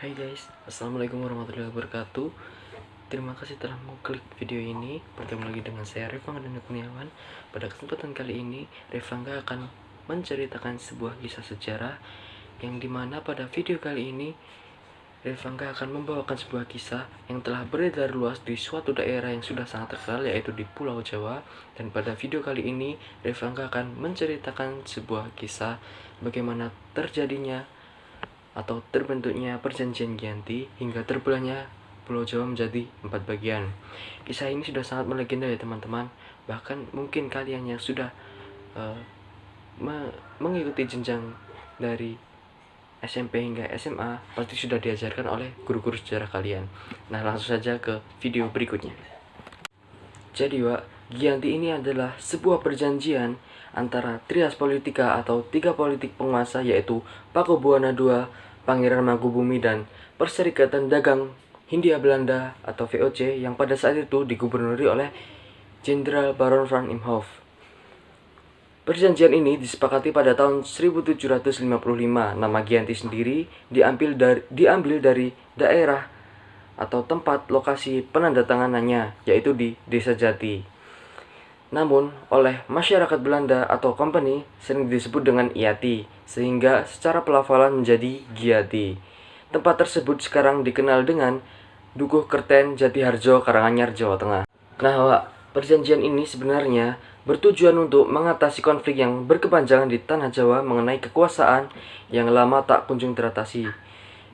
Hai guys, assalamualaikum warahmatullahi wabarakatuh. Terima kasih telah mengklik video ini. Bertemu lagi dengan saya Revangga dan Kurniawan. Pada kesempatan kali ini Revangga akan menceritakan sebuah kisah sejarah, yang dimana pada video kali ini Revangga akan membawakan sebuah kisah yang telah beredar luas di suatu daerah yang sudah sangat terkenal, yaitu di Pulau Jawa. Dan pada video kali ini Revangga akan menceritakan sebuah kisah bagaimana terjadinya atau terbentuknya perjanjian Giyanti hingga terbelahnya Pulau Jawa menjadi 4 bagian. Kisah ini sudah sangat melegenda ya teman-teman. Bahkan mungkin kalian yang sudah mengikuti jenjang dari SMP hingga SMA pasti sudah diajarkan oleh guru-guru sejarah kalian. Nah, langsung saja ke video berikutnya. Jadi Giyanti ini adalah sebuah perjanjian antara trias politika atau 3 politik penguasa, yaitu Pakubuwana II, Pangeran Mangkubumi, dan Perserikatan Dagang Hindia Belanda atau VOC yang pada saat itu digubernuri oleh Jenderal Baron van Imhoff. Perjanjian ini disepakati pada tahun 1755. Nama Giyanti sendiri diambil dari daerah atau tempat lokasi penandatanganannya, yaitu di Desa Jati. Namun, oleh masyarakat Belanda atau company sering disebut dengan Iati, sehingga secara pelafalan menjadi Giyanti. Tempat tersebut sekarang dikenal dengan Dukuh Kerten, Jatiharjo, Karanganyar, Jawa Tengah. Nah, perjanjian ini sebenarnya bertujuan untuk mengatasi konflik yang berkepanjangan di Tanah Jawa mengenai kekuasaan yang lama tak kunjung teratasi.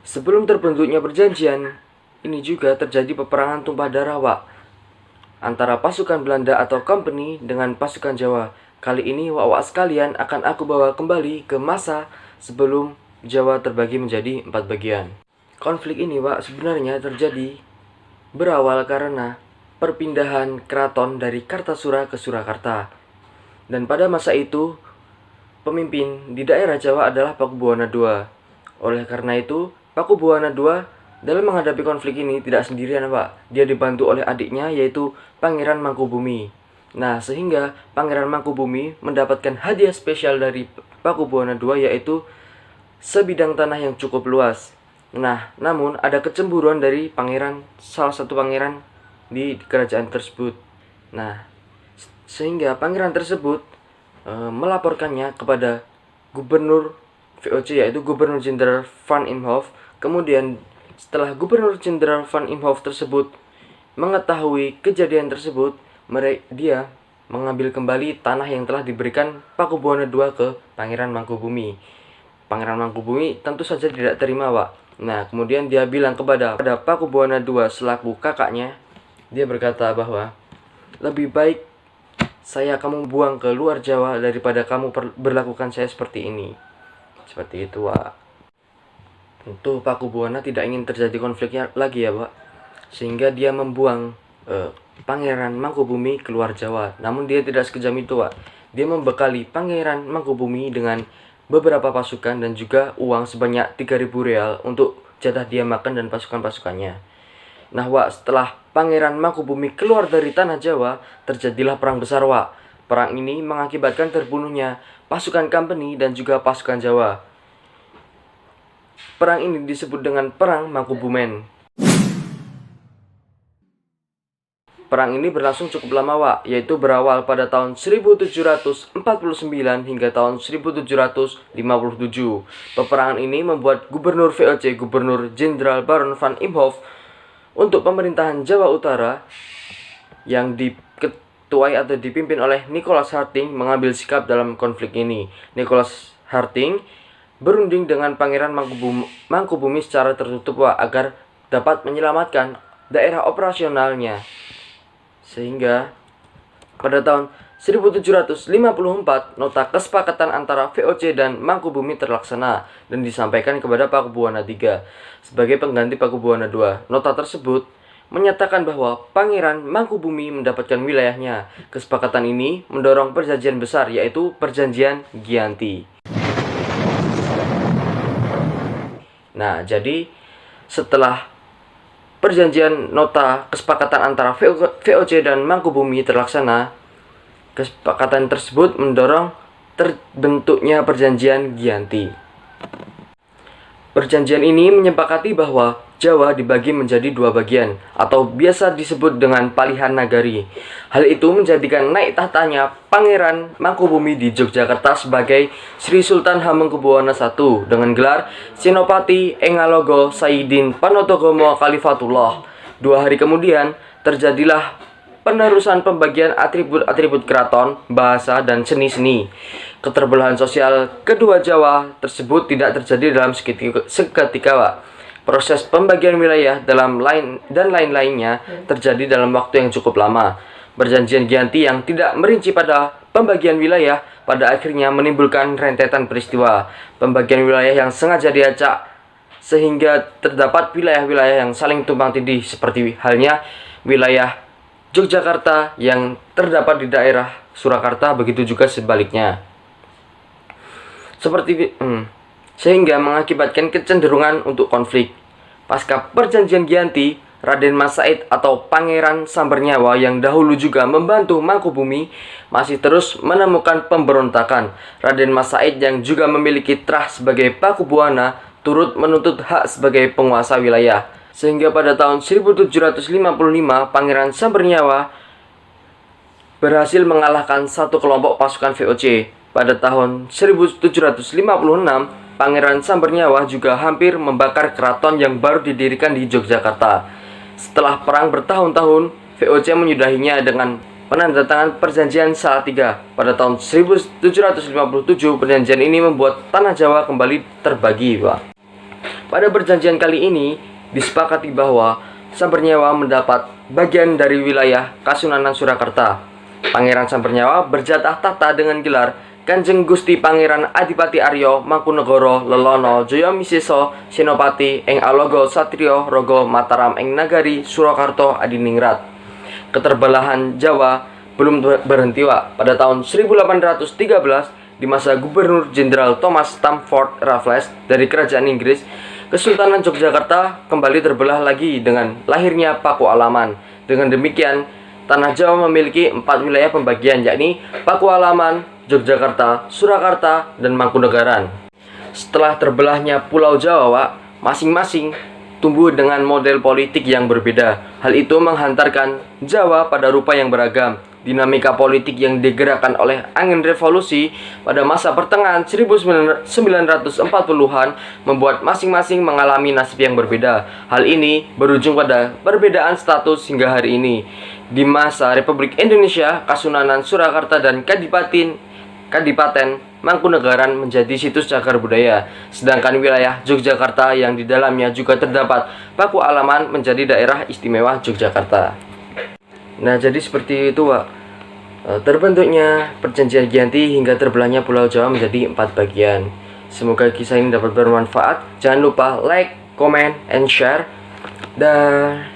Sebelum terbentuknya perjanjian ini juga terjadi peperangan tumpah darah antara pasukan Belanda atau company dengan pasukan Jawa. Kali ini sekalian akan aku bawa kembali ke masa sebelum Jawa terbagi menjadi 4 bagian. Konflik ini sebenarnya terjadi berawal karena perpindahan keraton dari Kartasura ke Surakarta. Dan pada masa itu pemimpin di daerah Jawa adalah Pakubuwana II. Oleh karena itu Pakubuwana II dalam menghadapi konflik ini tidak sendirian dia dibantu oleh adiknya, yaitu Pangeran Mangkubumi. Nah, sehingga Pangeran Mangkubumi mendapatkan hadiah spesial dari Pakubuwana II, yaitu sebidang tanah yang cukup luas. Nah, namun ada kecemburuan dari salah satu pangeran di kerajaan tersebut. Nah, sehingga pangeran tersebut melaporkannya kepada gubernur VOC, yaitu Gubernur Jenderal van Imhoff. Kemudian setelah Gubernur Jenderal van Imhoff tersebut mengetahui kejadian tersebut, dia mengambil kembali tanah yang telah diberikan Pakubuwana II ke Pangeran Mangkubumi. Pangeran Mangkubumi tentu saja tidak terima, Nah, kemudian dia bilang kepada Pakubuwana II selaku kakaknya, dia berkata bahwa lebih baik kamu buang ke luar Jawa daripada kamu berlakukan saya seperti ini. Seperti itu, Tentu Pakubuwana tidak ingin terjadi konfliknya lagi sehingga dia membuang Pangeran Mangkubumi keluar Jawa. Namun dia tidak sekejam itu, Dia membekali Pangeran Mangkubumi dengan beberapa pasukan dan juga uang sebanyak 3.000 real untuk jatah dia makan dan pasukan-pasukannya. Nah, setelah Pangeran Mangkubumi keluar dari Tanah Jawa, terjadilah perang besar, Perang ini mengakibatkan terbunuhnya pasukan company dan juga pasukan Jawa. Perang ini disebut dengan Perang Mangkubumen. Perang ini berlangsung cukup lama, yaitu berawal pada tahun 1749 hingga tahun 1757. Peperangan ini membuat Gubernur VOC, Gubernur Jenderal Baron van Imhoff, untuk pemerintahan Jawa Utara yang diketuai atau dipimpin oleh Nicholas Harting mengambil sikap dalam konflik ini. Nicholas Harting berunding dengan Pangeran Mangkubumi secara tertutup agar dapat menyelamatkan daerah operasionalnya. Sehingga pada tahun 1754 nota kesepakatan antara VOC dan Mangkubumi terlaksana dan disampaikan kepada Pakubuwana III sebagai pengganti Pakubuwana II. Nota tersebut menyatakan bahwa Pangeran Mangkubumi mendapatkan wilayahnya. Kesepakatan ini mendorong perjanjian besar, yaitu Perjanjian Giyanti. Nah, jadi setelah perjanjian nota kesepakatan antara VOC dan Mangkubumi terlaksana, kesepakatan tersebut mendorong terbentuknya Perjanjian Giyanti. Perjanjian ini menyepakati bahwa Jawa dibagi menjadi dua bagian, atau biasa disebut dengan Palihan Nagari. Hal itu menjadikan naik tahtanya Pangeran Mangkubumi di Yogyakarta sebagai Sri Sultan Hamengkubuwono I dengan gelar Senopati Engalogo Saidin Panotogomo Khalifatullah. 2 hari kemudian terjadilah penerusan pembagian atribut-atribut keraton, bahasa, dan seni-seni. Keterbelahan sosial kedua Jawa tersebut tidak terjadi dalam seketika. Proses pembagian wilayah lain-lainnya terjadi dalam waktu yang cukup lama. Perjanjian Giyanti yang tidak merinci pada pembagian wilayah pada akhirnya menimbulkan rentetan peristiwa. Pembagian wilayah yang sengaja diacak sehingga terdapat wilayah-wilayah yang saling tumpang tindih, seperti halnya wilayah Yogyakarta yang terdapat di daerah Surakarta, begitu juga sebaliknya. Sehingga mengakibatkan kecenderungan untuk konflik. Pasca Perjanjian Giyanti, Raden Mas Said atau Pangeran Sambernyawa yang dahulu juga membantu Mangkubumi masih terus menemukan pemberontakan. Raden Mas Said yang juga memiliki trah sebagai Pakubuwana turut menuntut hak sebagai penguasa wilayah. Sehingga pada tahun 1755 Pangeran Sambernyawa berhasil mengalahkan satu kelompok pasukan VOC. Pada tahun 1756 Pangeran Sambernyawa juga hampir membakar keraton yang baru didirikan di Yogyakarta. Setelah perang bertahun-tahun, VOC menyudahinya dengan penandatangan Perjanjian Salatiga. Pada tahun 1757, perjanjian ini membuat tanah Jawa kembali terbagi, Pak. Pada perjanjian kali ini, disepakati bahwa Sambernyawa mendapat bagian dari wilayah Kasunanan Surakarta. Pangeran Sambernyawa berjatah tahta dengan gelar Kanjeng Gusti Pangeran Adipati Aryo Mangkunegoro Lelono Jayamiseso Senopati ing Alogo Satrio Rogo Mataram ing Nagari Surakarta Adiningrat. Keterbelahan Jawa belum berhenti, Wak. Pada tahun 1813 di masa Gubernur Jenderal Thomas Stamford Raffles dari Kerajaan Inggris, Kesultanan Yogyakarta kembali terbelah lagi dengan lahirnya Pakualaman. Dengan demikian, tanah Jawa memiliki 4 wilayah pembagian, yakni Pakualaman, Yogyakarta, Surakarta, dan Mangkunegaran. Setelah terbelahnya Pulau Jawa, masing-masing tumbuh dengan model politik yang berbeda. Hal itu menghantarkan Jawa pada rupa yang beragam. Dinamika politik yang digerakkan oleh angin revolusi pada masa pertengahan 1940-an membuat masing-masing mengalami nasib yang berbeda. Hal ini berujung pada perbedaan status hingga hari ini. Di masa Republik Indonesia, Kasunanan Surakarta dan Kadipaten Mangkunegaran menjadi situs cagar budaya, sedangkan wilayah Yogyakarta yang di dalamnya juga terdapat Pakualaman menjadi daerah istimewa Yogyakarta. Nah, jadi seperti itu, Pak. Terbentuknya Perjanjian Giyanti hingga terbelahnya Pulau Jawa menjadi 4 bagian. Semoga kisah ini dapat bermanfaat. Jangan lupa like, comment, and share. Dan